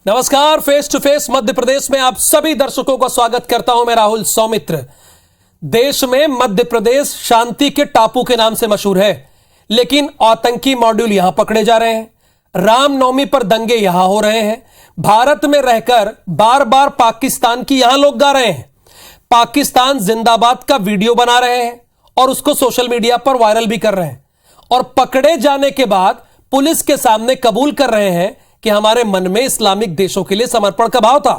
नमस्कार, face to face Madhya Pradesh में आप सभी दर्शकों का स्वागत करता हूं। मैं राहुल सौमित्र। देश में मध्य प्रदेश शांति के टापू के नाम से मशहूर है, लेकिन आतंकी मॉड्यूल यहां पकड़े जा रहे हैं। रामनवमी पर दंगे यहां हो रहे हैं। भारत में रहकर बार बार पाकिस्तान की यहां लोग गा रहे हैं। पाकिस्तान जिंदाबाद का वीडियो बना रहे हैं और उसको सोशल मीडिया पर वायरल भी कर रहे हैं। और पकड़े जाने के बाद पुलिस के सामने कबूल कर रहे हैं कि हमारे मन में इस्लामिक देशों के लिए समर्पण का भाव था।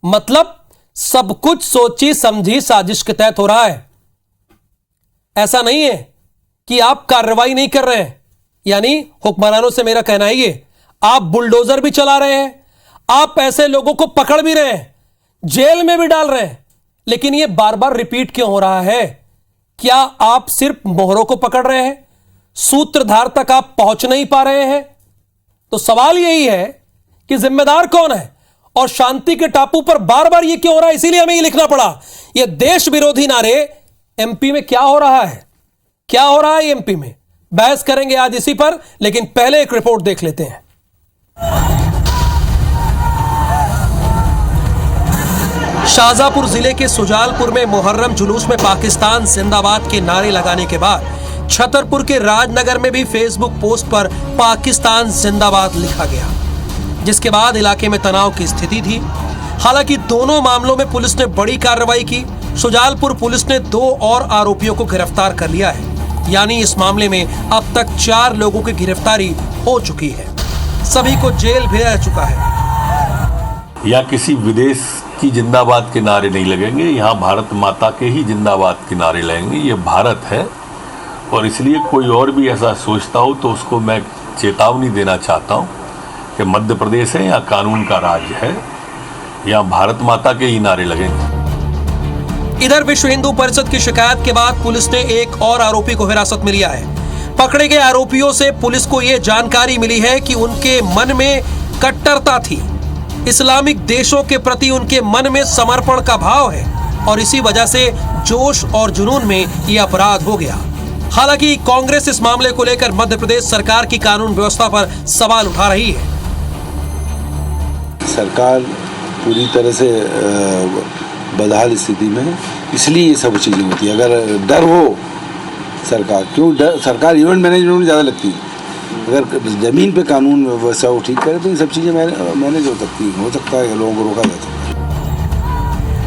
मतलब सब कुछ सोची समझी साजिश के तहत हो रहा है। ऐसा नहीं है कि आप कार्रवाई नहीं कर रहे हैं, यानी हुक्मरानों से मेरा कहना है ये, आप बुलडोजर भी चला रहे हैं, आप ऐसे लोगों को पकड़ भी रहे हैं, जेल में भी डाल रहे हैं, लेकिन ये बार बार रिपीट क्यों हो रहा है? क्या आप सिर्फ मोहरों को पकड़ रहे हैं, सूत्रधार तक आप पहुंच नहीं पा रहे हैं? तो सवाल यही है कि जिम्मेदार कौन है और शांति के टापू पर बार बार ये क्यों हो रहा है? इसीलिए हमें ये लिखना पड़ा। ये देश विरोधी नारे एमपी में क्या हो रहा है, क्या हो रहा है एमपी में, बहस करेंगे आज इसी पर। लेकिन पहले एक रिपोर्ट देख लेते हैं। शाहजहांपुर जिले के सुजालपुर में मुहर्रम जुलूस में पाकिस्तान जिंदाबाद के नारे लगाने के बाद छतरपुर के राजनगर में भी फेसबुक पोस्ट पर पाकिस्तान जिंदाबाद लिखा गया, जिसके बाद इलाके में तनाव की स्थिति थी। हालांकि दोनों मामलों में पुलिस ने बड़ी कार्रवाई की। सुजालपुर पुलिस ने 2 और आरोपियों को गिरफ्तार कर लिया है, यानी इस मामले में अब तक 4 लोगों की गिरफ्तारी हो चुकी है। सभी को जेल भेजा चुका है। या किसी विदेश की जिंदाबाद के नारे नहीं लगेंगे, यहाँ भारत माता के ही जिंदाबाद के नारे लगेंगे। ये भारत है और इसलिए कोई और भी ऐसा सोचता हो तो उसको मैं चेतावनी देना चाहता हूँ कि मध्य प्रदेश है, यहाँ कानून का राज्य है, यहाँ भारत माता के ही नारे लगेंगे। इधर विश्व हिंदू परिषद की शिकायत के बाद पुलिस ने एक और आरोपी को हिरासत में लिया है। पकड़े गए आरोपियों से पुलिस को यह जानकारी मिली है कि उनके मन में कट्टरता थी, इस्लामिक देशों के प्रति उनके मन में समर्पण का भाव है और इसी वजह से जोश और जुनून में यह अपराध हो गया। हालांकि कांग्रेस इस मामले को लेकर मध्य प्रदेश सरकार की कानून व्यवस्था पर सवाल उठा रही है। सरकार पूरी तरह से बदहाल स्थिति में है, इसलिए ये सब चीज़ें होती है। अगर डर हो सरकार, क्यों डर? सरकार इवेंट मैनेजमेंट में ज़्यादा लगती है। अगर ज़मीन पे कानून व्यवस्था वो ठीक करे तो ये सब चीज़ें मैनेज हो सकती है। हो सकता है लोगों को रोका जा सकता है।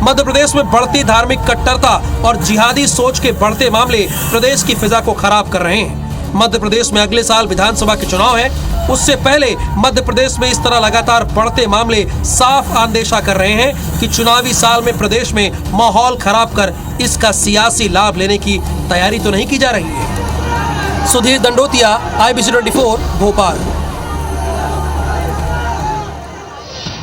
मध्य प्रदेश में बढ़ती धार्मिक कट्टरता और जिहादी सोच के बढ़ते मामले प्रदेश की फिजा को खराब कर रहे हैं। मध्य प्रदेश में अगले साल विधानसभा के चुनाव है, उससे पहले मध्य प्रदेश में इस तरह लगातार बढ़ते मामले साफ अंदेशा कर रहे हैं कि चुनावी साल में प्रदेश में माहौल खराब कर इसका सियासी लाभ लेने की तैयारी तो नहीं की जा रही है। सुधीर दंडोतिया, IBC 24, भोपाल।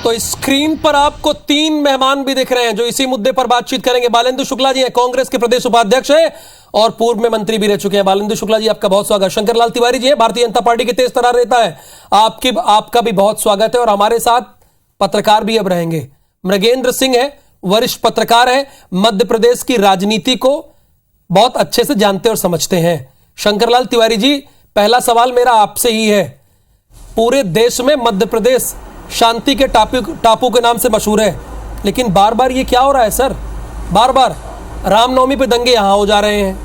तो स्क्रीन पर आपको 3 मेहमान भी दिख रहे हैं जो इसी मुद्दे पर बातचीत करेंगे। बालेंदु शुक्ला जी हैं, कांग्रेस के प्रदेश उपाध्यक्ष हैं और पूर्व में मंत्री भी रह चुके हैं। बालेंदु शुक्ला जी, आपका बहुत स्वागत। शंकर लाल तिवारी जी हैं, भारतीय जनता पार्टी के तेज तर्रार नेता है, आपका भी बहुत स्वागत है। और हमारे साथ पत्रकार भी अब रहेंगे। मृगेंद्र सिंह है, वरिष्ठ पत्रकार है, मध्य प्रदेश की राजनीति को बहुत अच्छे से जानते और समझते हैं। शंकर लाल तिवारी जी, पहला सवाल मेरा आपसे ही है। पूरे देश में मध्य प्रदेश शांति के टापू के नाम से मशहूर है, लेकिन बार बार ये क्या हो रहा है सर? बार बार रामनवमी पे दंगे यहां हो जा रहे हैं,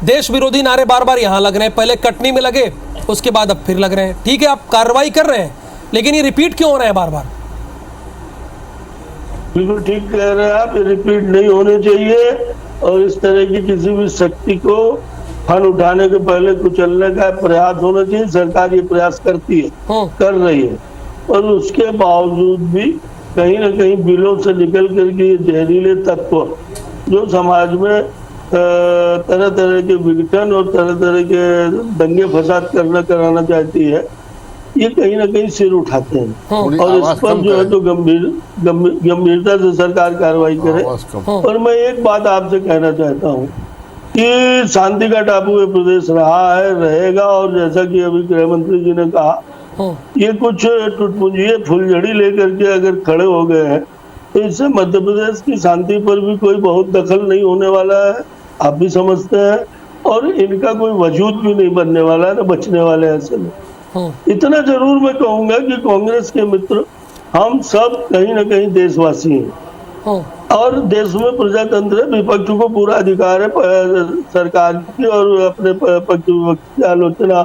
देश विरोधी नारे बार बार यहां लग रहे हैं। पहले कटनी में लगे, उसके बाद अब फिर लग रहे हैं। ठीक है, आप कार्रवाई कर रहे हैं, लेकिन ये रिपीट क्यों हो रहे हैं बार बार? बिल्कुल ठीक कह रहे हैं आप, रिपीट नहीं होने चाहिए और इस तरह की किसी भी शक्ति को फन उठाने के पहले कुचलने का प्रयास होना चाहिए। सरकार ये प्रयास करती है, कर रही है, और उसके बावजूद भी कहीं ना कहीं बिलों से निकल करके ये जहरीले तत्व जो समाज में तरह तरह के विघटन और तरह तरह के दंगे फसाद कराना चाहती है, ये कहीं ना कहीं सिर उठाते हैं और इस पर जो है तो गंभीरता से सरकार कार्रवाई करे। और मैं एक बात आपसे कहना चाहता हूँ कि शांति का टापू ये प्रदेश रहा है, रहेगा, और जैसा कि अभी गृह मंत्री जी ने कहा, ये कुछ टुटपुंजिए फुलझड़ी लेकर के अगर खड़े हो गए हैं तो इससे मध्य प्रदेश की शांति पर भी कोई बहुत दखल नहीं होने वाला है, आप भी समझते हैं, और इनका कोई वजूद भी नहीं बनने वाला है, ना बचने वाले ऐसे में। इतना जरूर मैं कहूंगा कि कांग्रेस के मित्र हम सब कहीं ना कहीं देशवासी हैं और देश में प्रजातंत्र है, विपक्ष को पूरा अधिकार है सरकार की और अपने पक्ष विपक्ष की आलोचना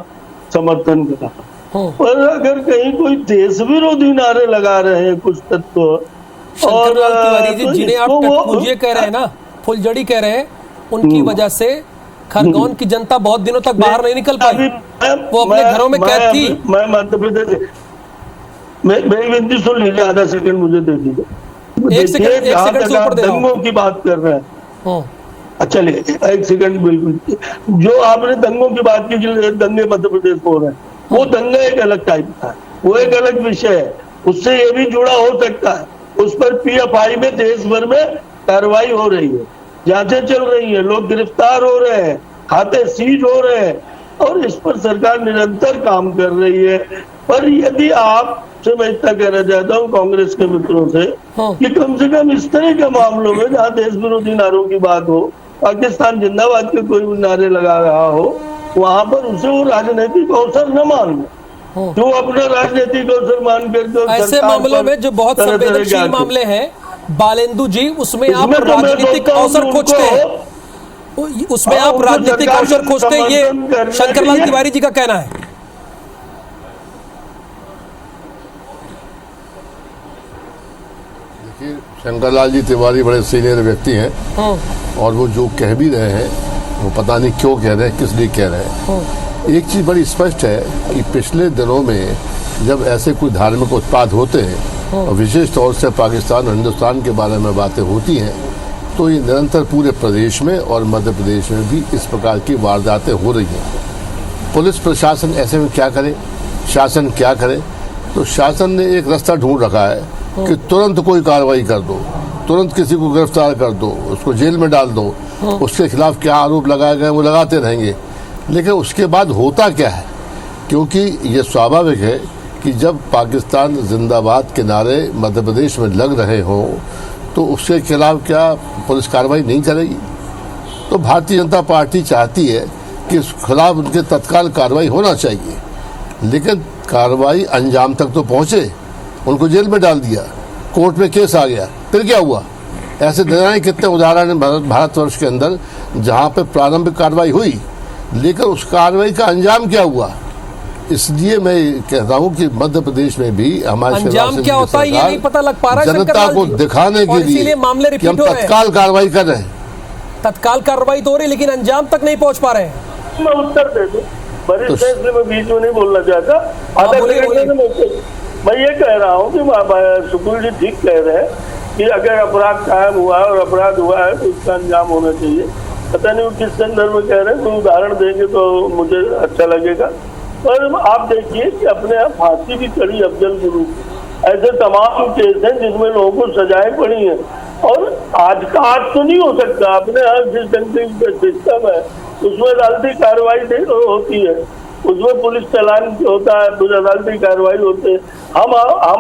समर्थन का। पर अगर कहीं कोई देश विरोधी नारे लगा रहे हैं कुछ तत्व और तिवारी जी, जिन्हें आप टटपुंजे कह रहे हैं ना, फुलझड़ी कह रहे हैं, उनकी वजह से खरगोन की जनता बहुत दिनों तक बाहर नहीं निकल पाई, वो अपने घरों में कैद थी। मैं मध्य प्रदेश, मेरी विनती सुन लीजिए, आधा सेकंड मुझे दे दीजिए। एक सेकंड से ऊपर दे रहा हूं। दंगों की बात कर रहे हैं, चलिए एक सेकंड, बिल्कुल जो आपने दंगों की बात की, जो दंगे मध्य प्रदेश में हो रहे हैं, वो दंगा एक अलग टाइप का है, वो एक अलग विषय है, उससे ये भी जुड़ा हो सकता है। उस पर पीएफआई में देश भर में कार्रवाई हो रही है, जांचें चल रही है, लोग गिरफ्तार हो रहे हैं, खाते सीज हो रहे हैं और इस पर सरकार निरंतर काम कर रही है। पर यदि आपसे मैं इतना कहना चाहता हूँ कांग्रेस के मित्रों से कि कम से कम इस तरह के मामलों में जहाँ देश विरोधी नारों की बात हो, पाकिस्तान जिंदाबाद के कोई नारे लगा रहा हो, वहां पर उसे वो राजनीतिक अवसर न मान, जो अपना राजनीतिक अवसर मान कर ऐसे मामलों में जो बहुत संवेदनशील मामले हैं बालेंदु जी, उसमें आप राजनीतिक अवसर खोजते हैं, उसमें आप राजनीतिक अवसर खोजते हैं, ये शंकरलाल तिवारी जी का कहना है। देखिए, शंकरलाल जी तिवारी बड़े सीनियर व्यक्ति हैं और वो जो कह भी रहे हैं वो पता नहीं क्यों कह रहे हैं, किस लिए कह रहे हैं। एक चीज बड़ी स्पष्ट है कि पिछले दिनों में जब ऐसे कोई धार्मिक उत्पाद होते हैं और विशेष तौर से पाकिस्तान और हिंदुस्तान के बारे में बातें होती हैं, तो ये निरंतर पूरे प्रदेश में और मध्य प्रदेश में भी इस प्रकार की वारदातें हो रही हैं। पुलिस प्रशासन ऐसे में क्या करे, शासन क्या करे? तो शासन ने एक रास्ता ढूंढ रखा है कि तुरंत कोई कार्रवाई कर दो, तुरंत किसी को गिरफ्तार कर दो, उसको जेल में डाल दो, उसके खिलाफ क्या आरोप लगाए गए वो लगाते रहेंगे। लेकिन उसके बाद होता क्या है? क्योंकि ये स्वाभाविक है कि जब पाकिस्तान जिंदाबाद के नारे मध्य प्रदेश में लग रहे हों तो उसके खिलाफ क्या पुलिस कार्रवाई नहीं करेगी? तो भारतीय जनता पार्टी चाहती है कि उस खिलाफ उनके तत्काल कार्रवाई होना चाहिए, लेकिन कार्रवाई अंजाम तक तो पहुंचे। उनको जेल में डाल दिया, कोर्ट में केस आ गया, फिर क्या हुआ? ऐसे न कितने उदाहरण हैं भारतवर्ष के अंदर जहां पे प्रारंभिक कार्रवाई हुई लेकिन उस कार्रवाई का अंजाम क्या हुआ? इसलिए मैं कहता हूं कि मध्य प्रदेश में भी हमारे अंजाम क्या होता है ये नहीं पता लग पा रहा है जनता को दिखाने के लिए मामले कि हम तत्काल कार्रवाई कर रहे हैं। तत्काल कार्रवाई तो हो रही है लेकिन अंजाम तक नहीं पहुंच पा रहे हैं। मैं उत्तर दे दूं, बड़े फैसले में बीच में नहीं बोलना चाहता। मैं ये कह रहा हूँ कि सुकुल जी ठीक कह रहे हैं कि अगर अपराध कायम हुआ है और अपराध हुआ है तो उसका अंजाम होना चाहिए। पता नहीं वो किस संदर्भ में कह रहे हैं, तो उदाहरण देंगे तो मुझे अच्छा लगेगा। पर आप देखिए कि अपने आप फांसी की कड़ी अफजल गुरु, ऐसे तमाम केस हैं जिसमें लोगों को सजाएं पड़ी हैं और आज का आज तो नहीं हो सकता। अपने यहाँ जिस ढंग से सिस्टम है उसमें अदालती कार्रवाई होती है, उसमें पुलिस चालान होता है, फिर अदालती कार्रवाई होते हैं। हम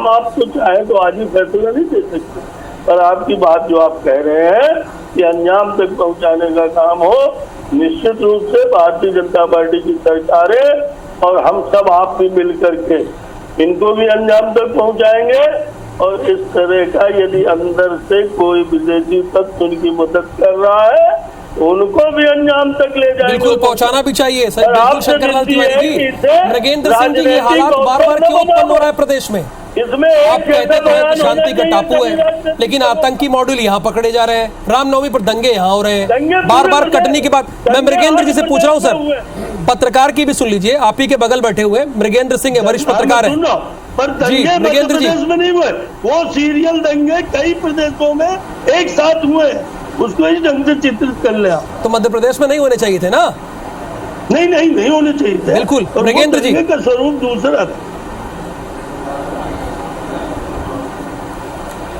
आपको चाहें तो आज ही फैसला नहीं दे सकते, पर आपकी बात जो आप कह रहे हैं कि अंजाम तक पहुंचाने का काम हो, निश्चित रूप से भारतीय जनता पार्टी की सरकारें और हम सब आप भी मिल करके इनको भी अंजाम तक पहुंचाएंगे। और इस तरह का यदि अंदर से कोई विदेशी तत्व उनकी मदद कर रहा है उनको भी अंजाम तक ले जाएंगे। बिल्कुल पहुंचाना भी चाहिए। सही बिल्कुल शंकरलाल तिवारी जी, मृगेंद्र सिंह जी, ये हालात बार बार क्यों उत्पन्न हो रहा है प्रदेश में? इसमें आप कहते तो हैं कि शांति का टापू है, लेकिन आतंकी मॉड्यूल यहाँ पकड़े जा रहे हैं, रामनवमी पर दंगे यहाँ हो रहे हैं, बार बार कटनी की बात। मैं मृगेंद्र जी से पूछ रहा हूँ सर, पत्रकार की भी सुन लीजिए, आप ही के बगल बैठे हुए मृगेंद्र सिंह वरिष्ठ पत्रकार है जी। मृगेंद्र जी, में नहीं हुए, वो सीरियल दंगे कई प्रदेशों में एक साथ हुए, उसको इस ढंग से चित्रित कर लिया। तो मध्य प्रदेश में नहीं होने चाहिए थे ना? नहीं होने चाहिए थे। बिल्कुल मृगेंद्र जी का स्वरूप दूसरा।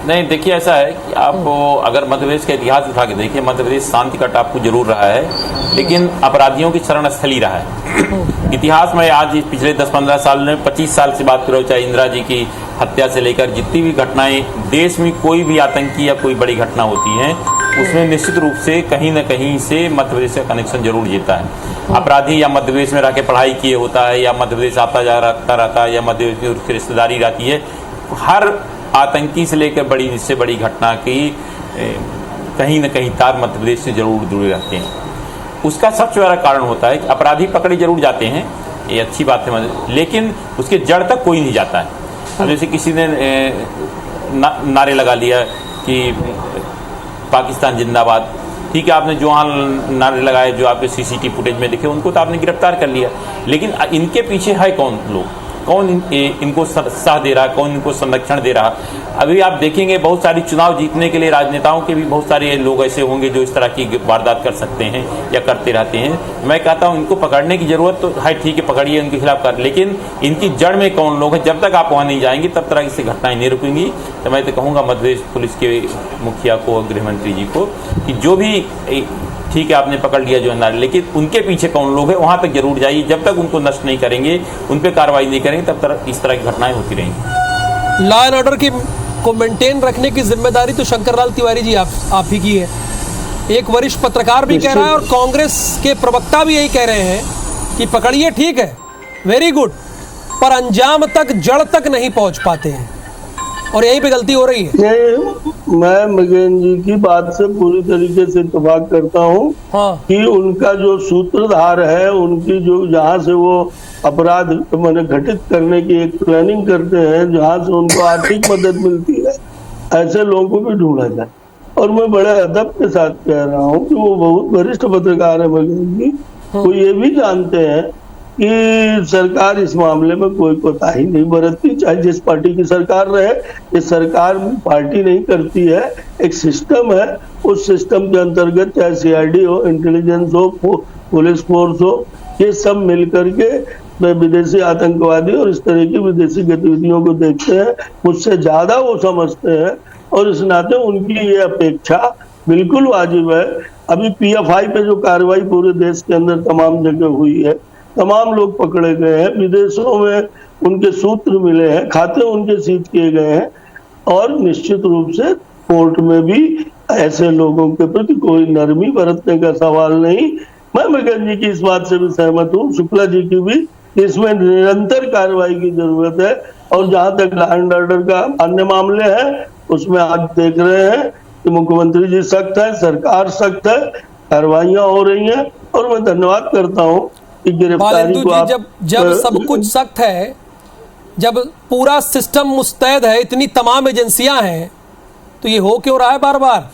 नहीं, देखिए ऐसा है कि आपको अगर मध्य प्रदेश का इतिहास उठा के देखिए, मध्य प्रदेश शांति का टापू जरूर रहा है लेकिन अपराधियों की शरण स्थली रहा है। इतिहास में आज पिछले 10-15 साल में 25 साल से बात करो, चाहे इंदिरा जी की हत्या से लेकर जितनी भी घटनाएं देश में कोई भी आतंकी या कोई बड़ी घटना होती है उसमें निश्चित रूप से कहीं न कहीं से मध्य प्रदेश का कनेक्शन जरूर जीता है। अपराधी या मध्य प्रदेश में रह के पढ़ाई किए होता है या मध्य प्रदेश आता जा रहता है या मध्य प्रदेश की रिश्तेदारी रहती है। हर आतंकी से लेकर बड़ी से बड़ी घटना की कहीं न कहीं तार मध्य प्रदेश से जरूर जुड़े रहते हैं। उसका सबसे बड़ा कारण होता है कि अपराधी पकड़े जरूर जाते हैं, ये अच्छी बात है, लेकिन उसके जड़ तक कोई नहीं जाता है। अब जैसे किसी ने नारे लगा लिया कि पाकिस्तान जिंदाबाद, ठीक है, आपने जो नारे लगाए जो आपके सीसीटीवी फुटेज में दिखे उनको तो आपने गिरफ्तार कर लिया, लेकिन इनके पीछे है कौन लोग, कौन इनको साथ दे रहा, कौन इनको संरक्षण दे रहा। अभी आप देखेंगे बहुत सारी चुनाव जीतने के लिए राजनेताओं के भी बहुत सारे लोग ऐसे होंगे जो इस तरह की वारदात कर सकते हैं या करते रहते हैं। मैं कहता हूं इनको पकड़ने की जरूरत तो है, ठीक है, पकड़िए, उनके खिलाफ कर, लेकिन इनकी जड़ में कौन लोग हैं, जब तक आप वहां नहीं जाएंगे तब तरह की घटनाएं नहीं रुकेंगी। तो मैं तो कहूँगा मध्य प्रदेश पुलिस के मुखिया को, गृह मंत्री जी को, कि जो भी ठीक है आपने पकड़ लिया जो नारे, लेकिन उनके पीछे कौन लोग हैं वहां तक जरूर जाइए। जब तक उनको नष्ट नहीं करेंगे, उन पर कार्रवाई नहीं करेंगे, तब तक इस तरह की घटनाएं होती रहेंगी। लॉ एंड ऑर्डर को मेंटेन रखने की जिम्मेदारी तो शंकरलाल तिवारी जी आप ही की है। एक वरिष्ठ पत्रकार भी कह रहा है और कांग्रेस के प्रवक्ता भी यही कह रहे हैं कि पकड़िए, ठीक है, वेरी गुड, पर अंजाम तक, जड़ तक नहीं पहुंच पाते हैं और यहीं पे गलती हो रही है। नहीं, मैं मगेन जी की बात से पूरी तरीके से इत्तेफाक करता हूँ। हाँ। कि उनका जो सूत्रधार है, उनकी जो जहाँ से वो अपराध मैंने घटित करने की एक प्लानिंग करते हैं, जहाँ से उनको आर्थिक मदद मिलती है, ऐसे लोगों को भी ढूंढा जाए। और मैं बड़े अदब के साथ कह रहा हूँ कि वो बहुत वरिष्ठ पत्रकार है मगेन जी, वो ये भी जानते हैं कि सरकार इस मामले में कोई कोताही नहीं बरतती, चाहे जिस पार्टी की सरकार रहे। ये सरकार पार्टी नहीं करती है, एक सिस्टम है, उस सिस्टम के अंतर्गत चाहे सीआईडी हो, इंटेलिजेंस हो, पुलिस फोर्स हो, ये सब मिल करके विदेशी आतंकवादी और इस तरह की विदेशी गतिविधियों को देखते हैं, मुझसे ज्यादा वो समझते हैं, और इस नाते उनकी ये अपेक्षा बिल्कुल वाजिब है। अभी PFI पे जो कार्रवाई पूरे देश के अंदर तमाम जगह हुई है, तमाम लोग पकड़े गए हैं, विदेशों में उनके सूत्र मिले हैं, खाते उनके सीज किए गए हैं, और निश्चित रूप से कोर्ट में भी ऐसे लोगों के प्रति कोई नरमी बरतने का सवाल नहीं। मैं मगन जी की इस बात से भी सहमत हूँ, शुक्ला जी की भी, इसमें निरंतर कार्रवाई की जरूरत है। और जहां तक लॉ एंड ऑर्डर का अन्य मामले हैं, उसमें आज देख रहे हैं कि मुख्यमंत्री जी सख्त है, सरकार सख्त है, कार्रवाइयां हो रही हैं, और मैं धन्यवाद करता हूँ कि गिरफ्तारी को आप जब सब कुछ सख्त है, जब पूरा सिस्टम मुस्तैद है, इतनी तमाम एजेंसियां हैं, तो ये हो क्यों रहा है बार बार?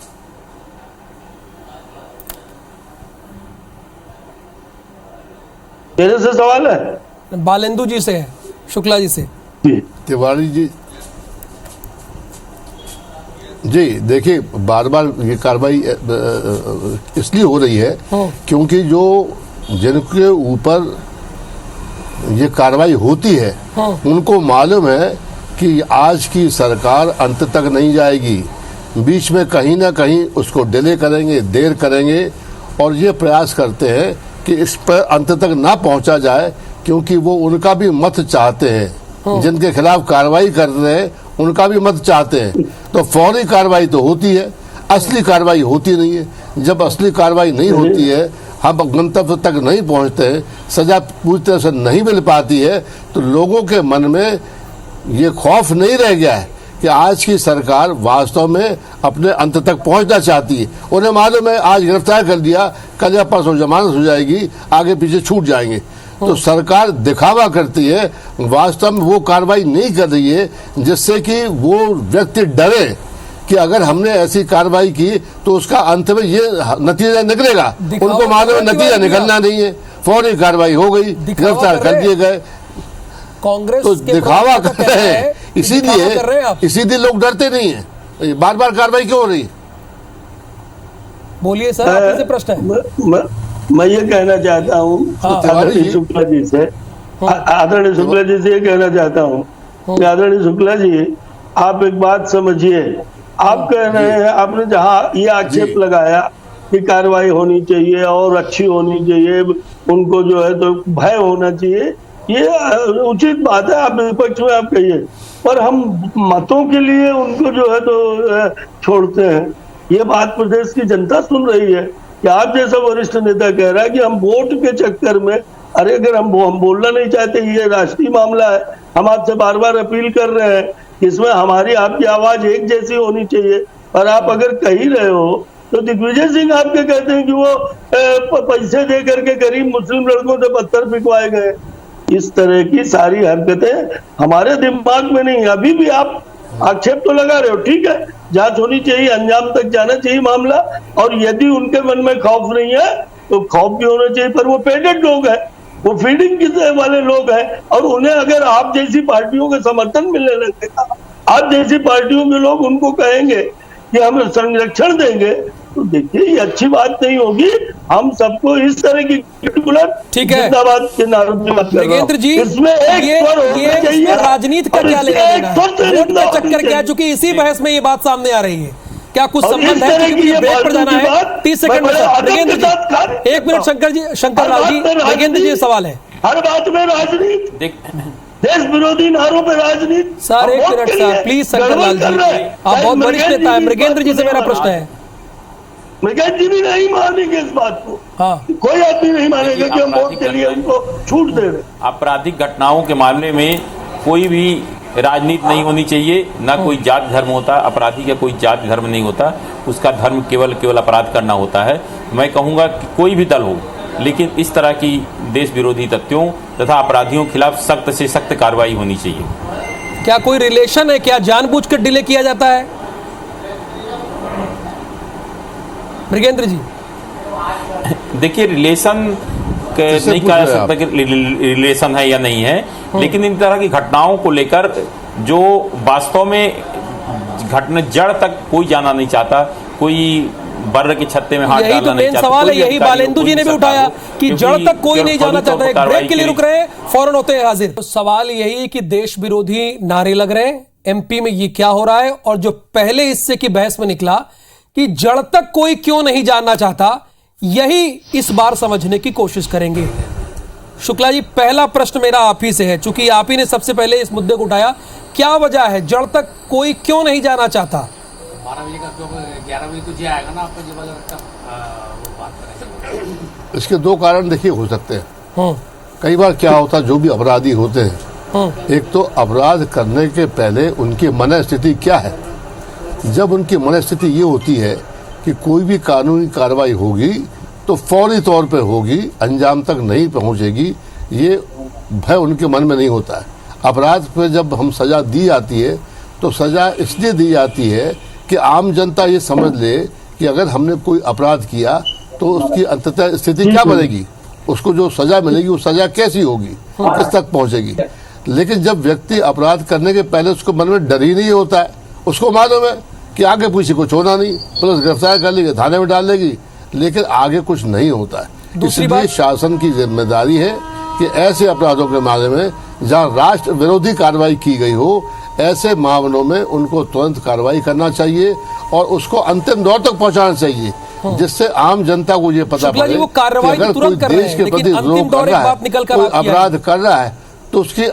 मेरे से सवाल है, बालेंदु जी से है, शुक्ला जी से। तिवारी जी जी देखिए, बार बार ये कार्रवाई इसलिए हो रही है क्योंकि जो जिनके ऊपर ये कार्रवाई होती है उनको मालूम है कि आज की सरकार अंत तक नहीं जाएगी, बीच में कहीं ना कहीं उसको डिले करेंगे, देर करेंगे, और ये प्रयास करते हैं कि इस पर अंत तक ना पहुंचा जाए, क्योंकि वो उनका भी मत चाहते हैं, जिनके खिलाफ कार्रवाई कर रहे हैं उनका भी मत चाहते हैं। तो फौरी कार्रवाई तो होती है, असली कार्रवाई होती नहीं है। जब असली कार्रवाई नहीं होती है, हम गंतव्य तक नहीं पहुंचते हैं, सजा पूरी तरह से नहीं मिल पाती है, तो लोगों के मन में ये खौफ नहीं रह गया है कि आज की सरकार वास्तव में अपने अंत तक पहुंचना चाहती है। उन्हें मालूम है आज गिरफ्तार कर दिया, कल या परसों जमानत हो जाएगी, आगे पीछे छूट जाएंगे। तो सरकार दिखावा करती है, वास्तव में वो कार्रवाई नहीं कर रही है, जिससे कि वो व्यक्ति डरे कि अगर हमने ऐसी कार्रवाई की तो उसका अंत में ये नतीजा निकलेगा। उनको मालूम है नतीजा निकलना नहीं है, फौरी कार्रवाई हो गई, गिरफ्तार कर दिए गए। कांग्रेस तो दिखावा कर रहे हैं, इसीलिए लोग डरते नहीं है। बार बार कार्रवाई क्यों हो रही है? बोलिए सर, आपसे प्रश्न है। मैं ये कहना चाहता हूँ आदरणीय शुक्ला जी से, आदरणीय शुक्ला जी से ये कहना चाहता हूँ कि आदरणीय शुक्ला जी, आप एक बात समझिए, आप कह रहे हैं, आपने जहाँ ये आक्षेप लगाया कि कार्रवाई होनी चाहिए और अच्छी होनी चाहिए, उनको जो है तो भय होना चाहिए, ये उचित बात है, आप विपक्ष में आप कहिए, पर हम मतों के लिए उनको जो है तो छोड़ते हैं। ये बात प्रदेश की जनता सुन रही है कि आप जैसा वरिष्ठ नेता कह रहा है कि हम वोट के चक्कर में, अरे अगर हम बोलना नहीं चाहते, ये राष्ट्रीय मामला है, हम आपसे बार बार अपील कर रहे हैं इसमें हमारी आपकी आवाज एक जैसी होनी चाहिए। और आप अगर कह ही रहे हो तो दिग्विजय सिंह आपके कहते हैं कि वो पैसे दे करके गरीब मुस्लिम लड़कों से पत्थर फिकवाए गए। इस तरह की सारी हरकतें हमारे दिमाग में नहीं। अभी भी आप आक्षेप तो लगा रहे हो, ठीक है, जांच होनी चाहिए, अंजाम तक जाना चाहिए मामला। और यदि उनके मन में खौफ नहीं है तो खौफ भी होना चाहिए, पर वो पेडेड लोग हैं, वो फीडिंग वाले लोग हैं, और उन्हें अगर आप जैसी पार्टियों का समर्थन मिलने लगेगा, आप जैसी पार्टियों के लोग उनको कहेंगे कि हम संरक्षण देंगे, तो देखिए ये अच्छी बात नहीं होगी। हम सबको इस तरह की ठीक है जिंदाबाद के नारों की बात कर रहा हूं। नगेंद्र जी, इसमें ये राजनीति का क्या लेना देना है? वोट का चक्कर क्या है? चूंकि इसी बहस में ये बात सामने आ रही है, क्या कुछ संबंध है? क्योंकि ब्रेक पर जाना है, 30 सेकंड में। नगेंद्र जी 1 मिनट, शंकर लाल जी, नगेंद्र जी सवाल है। हर बात में राजनीति, देश विरोधी नारों पे राजनीति। Sir 1 minute sir, please Shankar Lal ji, आप बहुत वरिष्ठ नेता है। मृगेंद्र जी से मेरा प्रश्न है। मृगेंद्र जी भी नहीं मानेंगे इस बात को, हाँ, कोई आदमी नहीं मानेगा कि हम वोट के लिए उनको छूट दे रहे। आपराधिक घटनाओं के मामले में कोई भी राजनीति नहीं होनी चाहिए, ना कोई जात धर्म होता। अपराधी का कोई जात धर्म नहीं होता, उसका धर्म केवल अपराध करना होता है। मैं कहूँगा कि कोई भी दल हो, लेकिन इस तरह की देश विरोधी तत्वों तथा अपराधियों के खिलाफ सख्त से सख्त कार्रवाई होनी चाहिए। क्या कोई रिलेशन है? क्या जानबूझकर डिले किया जाता है? मृगेंद्र जी देखिए, रिलेशन नहीं कह सकता कि रिलेशन है या नहीं है, लेकिन इन तरह की घटनाओं को लेकर जो वास्तव में घटना जड़ तक कोई जाना नहीं चाहता, कोई बर्र के छत्ते में हाथ डालना नहीं चाहता। सवाल है, यही बालेंदु जी ने भी उठाया कि जड़ तक कोई नहीं जाना चाहता। एक ब्रेक के लिए रुक रहे हैं, फौरन होते हैं हाजिर। तो सवाल यही है कि देश विरोधी नारे लग रहे हैं, एमपी में ये क्या हो रहा है? और जो पहले हिस्से की बहस में निकला कि जड़ तक कोई क्यों नहीं जानना चाहता, यही इस बार समझने की कोशिश करेंगे। शुक्ला जी, पहला प्रश्न मेरा आप ही से है, चूंकि आप ही ने सबसे पहले इस मुद्दे को उठाया। क्या वजह है, जड़ तक कोई क्यों नहीं जाना चाहता? 12 बजे का, 11 बजे तो आएगा ना आपका जब वो बात करेंगे। इसके 2 कारण देखिए हो सकते हैं। कई बार क्या होता है, जो भी अपराधी होते हैं, एक तो अपराध करने के पहले उनकी मन स्थिति क्या है। जब उनकी मन स्थिति ये होती है कि कोई भी कानूनी कार्रवाई होगी तो फौरी तौर पे होगी, अंजाम तक नहीं पहुंचेगी, ये भय उनके मन में नहीं होता है। अपराध पे जब हम सजा दी जाती है तो सजा इसलिए दी जाती है कि आम जनता ये समझ ले कि अगर हमने कोई अपराध किया तो उसकी अंततः स्थिति क्या बनेगी, उसको जो सजा मिलेगी वो सजा कैसी होगी, किस तक पहुंचेगी। लेकिन जब व्यक्ति अपराध करने के पहले उसको मन में डर ही नहीं होता है, उसको मालूम है कि आगे पीछे कुछ होना नहीं, पुलिस गिरफ्तार कर लेगी, थाने में डाल लेगी, लेकिन आगे कुछ नहीं होता है। इसलिए शासन की जिम्मेदारी है कि ऐसे अपराधों के मामले में जहां राष्ट्र विरोधी कार्रवाई की गई हो, ऐसे मामलों में उनको तुरंत कार्रवाई करना चाहिए और उसको अंतिम दौर तक पहुंचाना चाहिए, जिससे आम जनता को ये पता पड़े कि अगर कोई देश के प्रति द्रोह कर रहा है, कोई अपराध कर रहा है, तो उसकी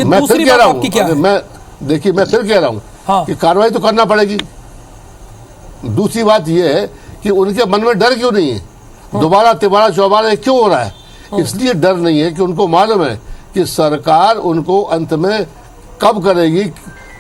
मैं फिर कह रहा हूँ कि कार्रवाई तो करना पड़ेगी। दूसरी बात यह है कि उनके मन में डर क्यों नहीं है, दोबारा तिबारा चौबारा क्यों हो रहा है? इसलिए डर नहीं है कि उनको मालूम है कि सरकार उनको अंत में कब करेगी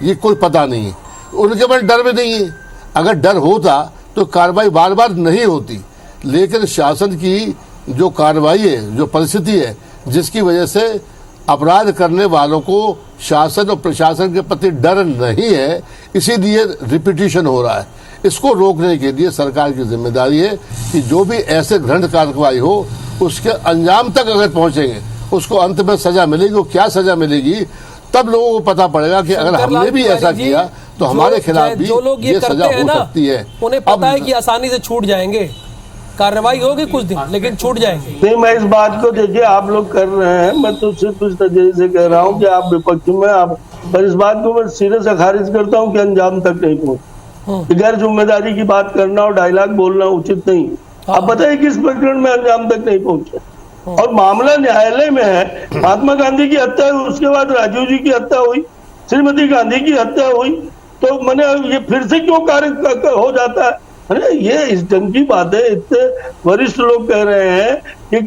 ये कोई पता नहीं है। उनके मन डर में नहीं है। अगर डर होता तो कार्रवाई बार बार नहीं होती, लेकिन शासन की जो कार्रवाई है, जो परिस्थिति है, जिसकी वजह से अपराध करने वालों को शासन और प्रशासन के प्रति डर नहीं है, इसीलिए रिपीटिशन हो रहा है। इसको रोकने के लिए सरकार की जिम्मेदारी है कि जो भी ऐसे घृणित कार्रवाई हो उसके अंजाम तक अगर पहुंचेंगे, उसको अंत में सजा मिलेगी। वो क्या सजा मिलेगी, तब लोगों को पता पड़ेगा कि अगर हमने भी ऐसा किया तो हमारे खिलाफ भी ये सजा हो सकती है। उन्हें पता है कि आसानी से छूट जाएंगे, कार्रवाई होगी कुछ दिन, लेकिन छूट जाएंगे। नहीं, मैं इस बात को देखिए आप लोग कर रहे हैं, मैं तो सिर्फ इस तरीके से कह रहा हूँ कि आप विपक्ष में आप, पर इस बात को मैं सिरे से खारिज करता हूँ कि अंजाम तक नहीं पहुंचे। गैर जिम्मेदारी की बात करना और डायलॉग बोलना उचित नहीं। आप बताइए किस प्रकरण में अंजाम तक नहीं पहुंचे, और मामला न्यायालय में है। महात्मा गांधी की हत्या हुई, उसके बाद राजीव जी की हत्या हुई, श्रीमती गांधी की हत्या हुई, तो मैंने ये फिर से क्यों कार्य हो जाता है? अरे ये इस ढंग की बात है। इतने वरिष्ठ लोग कह रहे हैं कि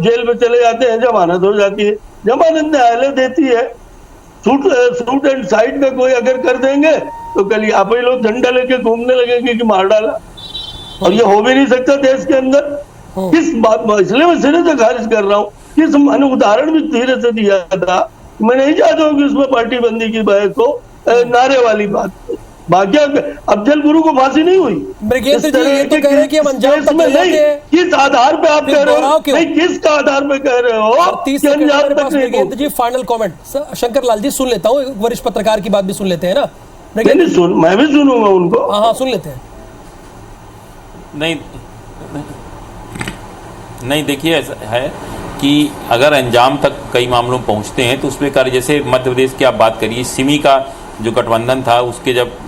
जेल में चले जाते हैं, जमानत हो जाती है, जमानत न्यायालय देती है। सूट एंड साइड में कोई अगर कर देंगे तो कल यहाँ पे लोग झंडा लेके घूमने लगेंगे कि मार डाला, और ये हो भी नहीं सकता देश के अंदर। किस बात, इसलिए मैं सिरे से खारिज कर रहा हूँ। किस मैंने उदाहरण भी धीरे से दिया था, मैं नहीं चाहता हूँ कि उसमें पार्टी बंदी की बहस हो, नारे वाली बात। बाकी अफजल गुरु को फांसी नहीं हुई। मृगेंद्र जी ये तो कह रहे हैं कि हम अंजाम तक ले जाके, किस आधार पे आप कह रहे हो, नहीं किसका आधार पे कह रहे हो कि अंजाम तक नहीं? मृगेंद्र जी फाइनल कमेंट शंकर लाल जी सुन लेता हूँ, वरिष्ठ पत्रकार की बात भी सुन लेते हैं ना। नहीं, मैं भी सुनूंगा उनको। हाँ सुन लेते हैं। नहीं देखिए, ऐसा है कि अगर अंजाम तक कई मामलों में पहुंचते हैं तो उसमें कार्य, जैसे मध्य प्रदेश की आप बात करिए, सिमी का जो गठबंधन था उसके जब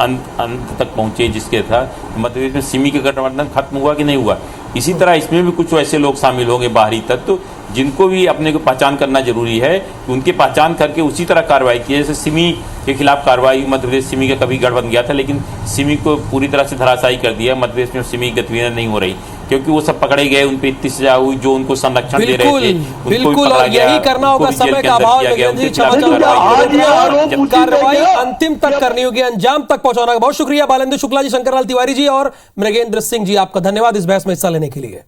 अंत तक पहुंचे जिसके था, मध्य प्रदेश में सिमी का गठबंधन खत्म हुआ कि नहीं हुआ। इसी तरह इसमें भी कुछ ऐसे लोग शामिल होंगे बाहरी तत्व, जिनको भी अपने को पहचान करना जरूरी है, उनकी पहचान करके उसी तरह कार्रवाई की। जैसे सिमी के खिलाफ कार्रवाई, मध्य प्रदेश सिमी का कभी गढ़ बन गया था, लेकिन सिमी को पूरी तरह से धराशायी कर दिया। मध्य प्रदेश में सिमी की गतिविधियां नहीं हो रही क्योंकि वो सब पकड़े गए, उन पर इतनी सजा हुई, जो उनको संरक्षण दे रहे थे बिल्कुल, और यही करना होगा। समय का अभाव, कार्रवाई अंतिम तक करनी होगी, अंजाम तक पहुंचाना होगा। बहुत शुक्रिया बालेंद्र शुक्ला जी, शंकर लाल तिवारी जी और मृगेंद्र सिंह जी, आपका धन्यवाद इस बहस में हिस्सा लेने के लिए।